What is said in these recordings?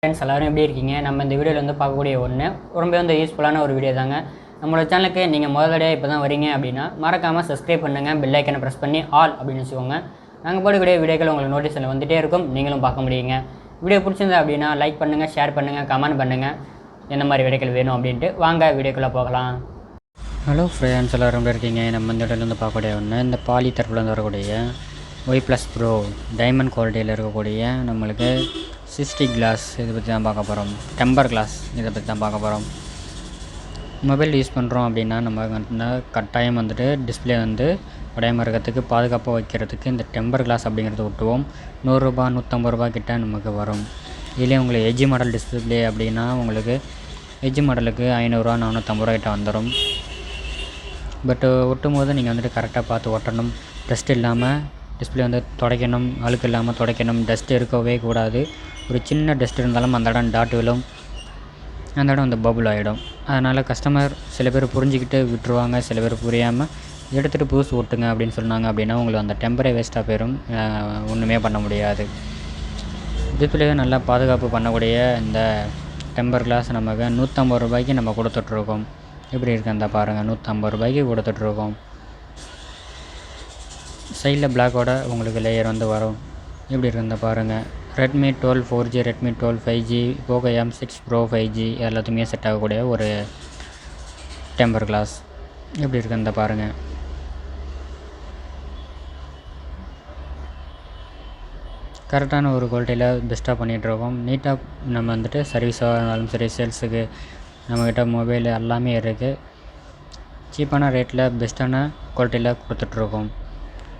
Friends எல்லோரும் எப்படி இருக்கீங்க? நம்ம இந்த வீடியோவில் வந்து பார்க்கக்கூடிய ஒன்று ரொம்ப யூஸ்ஃபுல்லான ஒரு வீடியோ தாங்க. நம்மளோட சேனலுக்கு நீங்கள் முதலடியாக இப்போ தான் வரீங்க அப்படின்னா மறக்காமல் சப்ஸ்கிரைப் பண்ணுங்கள், பெல் ஐக்கனை ப்ரெஸ் பண்ணி ஆல் அப்படின்னு வச்சுக்கோங்க. நாங்கள் போடக்கூடிய வீடியோக்கள் உங்களுக்கு நோட்டீஸில் வந்துகிட்டே இருக்கும், நீங்களும் பார்க்க முடியுங்க. வீடியோ பிடிச்சிருந்தா அப்படின்னா லைக் பண்ணுங்கள், ஷேர் பண்ணுங்கள், கமெண்ட் பண்ணுங்கள் எந்த மாதிரி வீடியோக்கள் வேணும் அப்படின்ட்டு. வாங்க வீடியோக்குள்ளே போகலாம். ஹலோ ஃப்ரெண்ட்ஸ் எல்லோரும் எப்படி இருக்கீங்க? நம்ம இந்த வீடியோவில் வந்து பார்க்கக்கூடிய ஒன்று இந்த பாலி தரப்பில் வந்து வரக்கூடிய Y+ ப்ரோ டைமண்ட் குவாலிட்டியில் இருக்கக்கூடிய நம்மளுக்கு 60 கிளாஸ் இதை பற்றி தான் பார்க்க போகிறோம். டெம்பர் கிளாஸ் இதை பற்றி தான் பார்க்க போகிறோம். மொபைல் யூஸ் பண்ணுறோம் அப்படின்னா நம்ம கட்டாயம் வந்துட்டு டிஸ்பிளே வந்து உடையாமல் இருக்கிறதுக்கு பாதுகாப்பாக வைக்கிறதுக்கு இந்த டெம்பர் கிளாஸ் அப்படிங்கிறத விட்டுவோம். 100 ரூபா 150 ரூபா கிட்ட நமக்கு வரும். இதுலேயே உங்களுக்கு எஜ்ஜி மாடல் டிஸ்பிளே அப்படின்னா உங்களுக்கு எஜ்ஜி மாடலுக்கு 500 ரூபா 450 ரூபா கிட்ட வந்துடும். பட் ஒட்டும் போது நீங்கள் வந்துட்டு கரெக்டாக பார்த்து ஒட்டணும். டஸ்ட் இல்லாமல் டிஸ்பிளே வந்து துடைக்கணும், அழுக்கு இல்லாமல் துடைக்கணும். டஸ்ட் இருக்கவே கூடாது. ஒரு சின்ன டஸ்ட் இருந்தாலும் அந்த இடம் டாட் விழும், அந்த இடம் வந்து பபுள் ஆகிடும். அதனால் கஸ்டமர் சில பேர் புரிஞ்சிக்கிட்டு விட்டுருவாங்க, சில பேர் புரியாமல் எடுத்துகிட்டு புதுசு ஓட்டுங்க அப்படின்னு சொன்னாங்க அப்படின்னா உங்களுக்கு அந்த டெம்பரே வேஸ்ட்டாக போயிடும், ஒன்றுமே பண்ண முடியாது. டிஸ்பிளேவை நல்லா பாதுகாப்பு பண்ணக்கூடிய இந்த டெம்பர் கிளாஸ் நமக்கு 150 ரூபாய்க்கு நம்ம கொடுத்துட்ருக்கோம். எப்படி இருக்குது அந்த பாருங்கள், 150 ரூபாய்க்கு கொடுத்துட்ருக்கோம். சைடில் பிளாக்கோட உங்களுக்கு லேயர் வந்து வரும். எப்படி இருக்குந்த பாருங்கள். Redmi 12 4G, Redmi 12 5G, Poco M6 Pro 5G எல்லாத்துக்குமே செட் ஆகக்கூடிய ஒரு டெம்பர் கிளாஸ். எப்படி இருக்குந்த பாருங்கள். கரெக்டான ஒரு குவாலிட்டியில் பெஸ்ட்டாக பண்ணிகிட்ருக்கோம். நீட்டாக நம்ம வந்துட்டு சர்வீஸாக இருந்தாலும் சரி, சேல்ஸுக்கு நம்மக்கிட்ட மொபைல் எல்லாமே இருக்குது. சீப்பான ரேட்டில் பெஸ்ட்டான குவாலிட்டியில் கொடுத்துட்ருக்கோம்.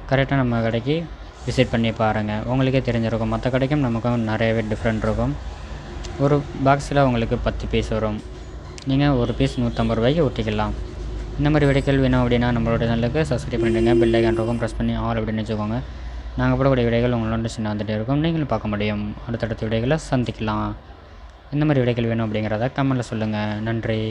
கரெக்டாக நம்ம கடைக்கு விசிட் பண்ணி பாருங்கள், உங்களுக்கே தெரிஞ்சிருக்கும். மற்ற கடைக்கும் நமக்கும் நிறையவே டிஃப்ரெண்ட் இருக்கும். ஒரு பாக்ஸில் உங்களுக்கு 10 பீஸ் வரும். நீங்கள் ஒரு பீஸ் 150 ரூபாய்க்கு ஒட்டிக்கலாம். இந்த மாதிரி வீடியோக்கள் வேணும் அப்படின்னா நம்மளோட சேனலுக்கு சப்ஸ்கிரைப் பண்ணிவிடுங்க, பெல் ஐக்கான் இருக்கும் ப்ரெஸ் பண்ணி ஆல் அப்படின்னு வச்சுக்கோங்க. நாங்கள் போடக்கூடிய வீடியோக்கள் உங்களோட சின்ன வந்துகிட்டே இருக்கும், நீங்களும் பார்க்க முடியும். அடுத்தடுத்த வீடியோக்களை சந்திக்கலாம். இந்த மாதிரி வீடியோக்கள் வேணும் அப்படிங்கிறத கமெண்ட்டில் சொல்லுங்கள். நன்றி.